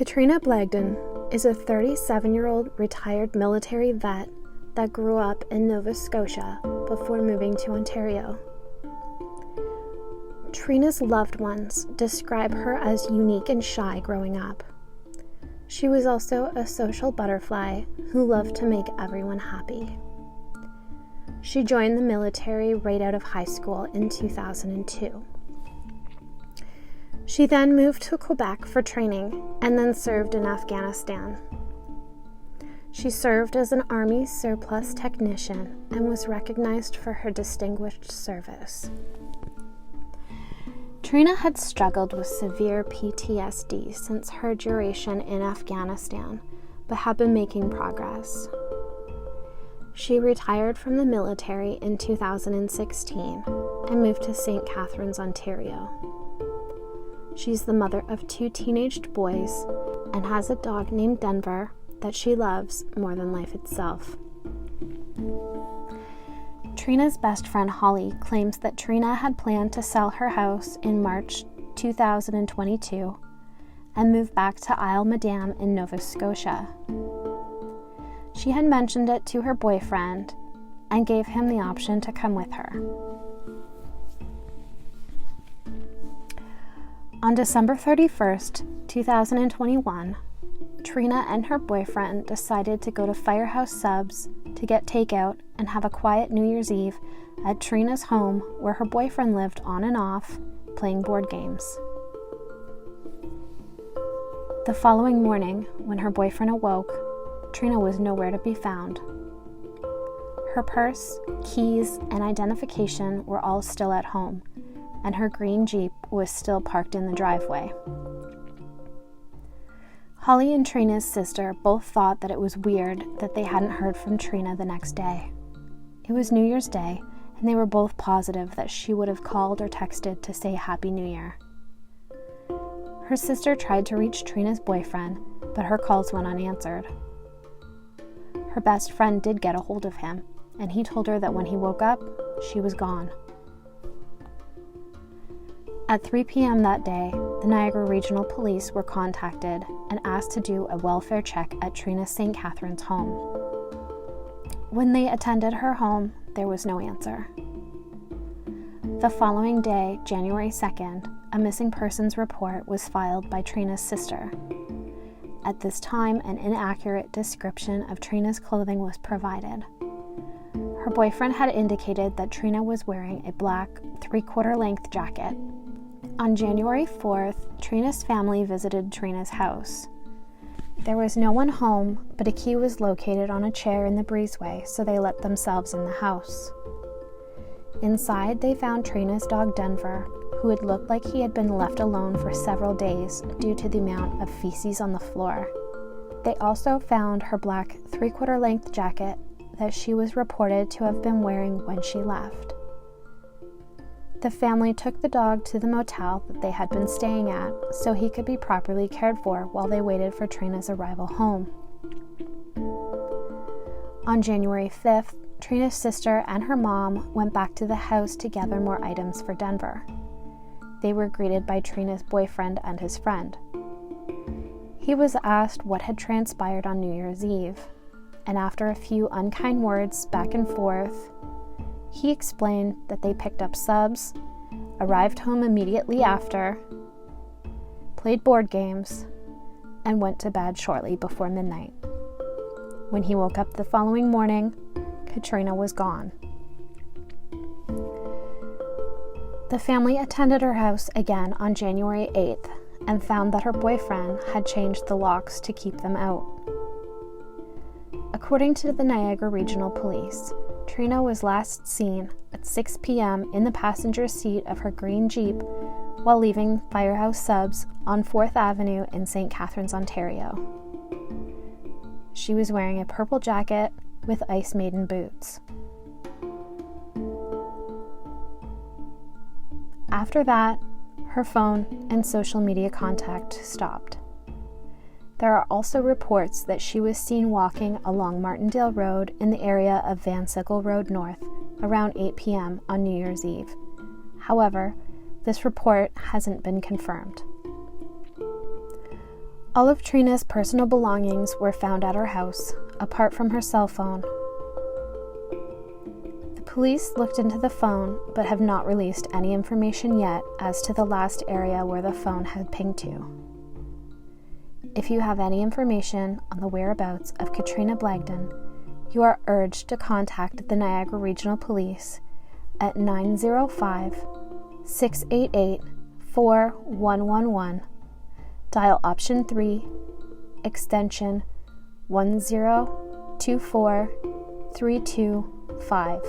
Katrina Blagdon is a 37-year-old retired military vet that grew up in Nova Scotia before moving to Ontario. Trina's loved ones describe her as unique and shy growing up. She was also a social butterfly who loved to make everyone happy. She joined the military right out of high school in 2002. She then moved to Quebec for training and then served in Afghanistan. She served as an Army surplus technician and was recognized for her distinguished service. Trina had struggled with severe PTSD since her duration in Afghanistan, but had been making progress. She retired from the military in 2016 and moved to St. Catharines, Ontario. She's the mother of 2 teenaged boys and has a dog named Denver that she loves more than life itself. Trina's best friend Holly claims that Trina had planned to sell her house in March 2022 and move back to Isle Madame in Nova Scotia. She had mentioned it to her boyfriend and gave him the option to come with her. On December 31st, 2021, Trina and her boyfriend decided to go to Firehouse Subs to get takeout and have a quiet New Year's Eve at Trina's home where her boyfriend lived on and off, playing board games. The following morning, when her boyfriend awoke, Trina was nowhere to be found. Her purse, keys, and identification were all still at home, and her green Jeep was still parked in the driveway. Holly and Trina's sister both thought that it was weird that they hadn't heard from Trina the next day. It was New Year's Day, and they were both positive that she would have called or texted to say Happy New Year. Her sister tried to reach Trina's boyfriend, but her calls went unanswered. Her best friend did get a hold of him, and he told her that when he woke up, she was gone. At 3 p.m. that day, the Niagara Regional Police were contacted and asked to do a welfare check at Trina's St. Catharines home. When they attended her home, there was no answer. The following day, January 2nd, a missing persons report was filed by Trina's sister. At this time, an inaccurate description of Trina's clothing was provided. Her boyfriend had indicated that Trina was wearing a black 3/4 length jacket. On January 4th, Trina's family visited Trina's house. There was no one home, but a key was located on a chair in the breezeway, so they let themselves in the house. Inside, they found Trina's dog Denver, who had looked like he had been left alone for several days due to the amount of feces on the floor. They also found her black 3/4 length jacket that she was reported to have been wearing when she left. The family took the dog to the motel that they had been staying at so he could be properly cared for while they waited for Trina's arrival home. On January 5th, Trina's sister and her mom went back to the house to gather more items for Denver. They were greeted by Trina's boyfriend and his friend. He was asked what had transpired on New Year's Eve, and after a few unkind words back and forth, he explained that they picked up subs, arrived home immediately after, played board games, and went to bed shortly before midnight. When he woke up the following morning, Katrina was gone. The family attended her house again on January 8th and found that her boyfriend had changed the locks to keep them out. According to the Niagara Regional Police, Trina was last seen at 6 p.m. in the passenger seat of her green Jeep while leaving Firehouse Subs on 4th Avenue in St. Catharines, Ontario. She was wearing a purple jacket with Ice Maiden boots. After that, her phone and social media contact stopped. There are also reports that she was seen walking along Martindale Road in the area of Van Sickle Road North around 8 p.m. on New Year's Eve. However, this report hasn't been confirmed. All of Trina's personal belongings were found at her house, apart from her cell phone. The police looked into the phone, but have not released any information yet as to the last area where the phone had pinged to. If you have any information on the whereabouts of Katrina Blagdon, you are urged to contact the Niagara Regional Police at 905-688-4111, dial option 3, extension 1024325.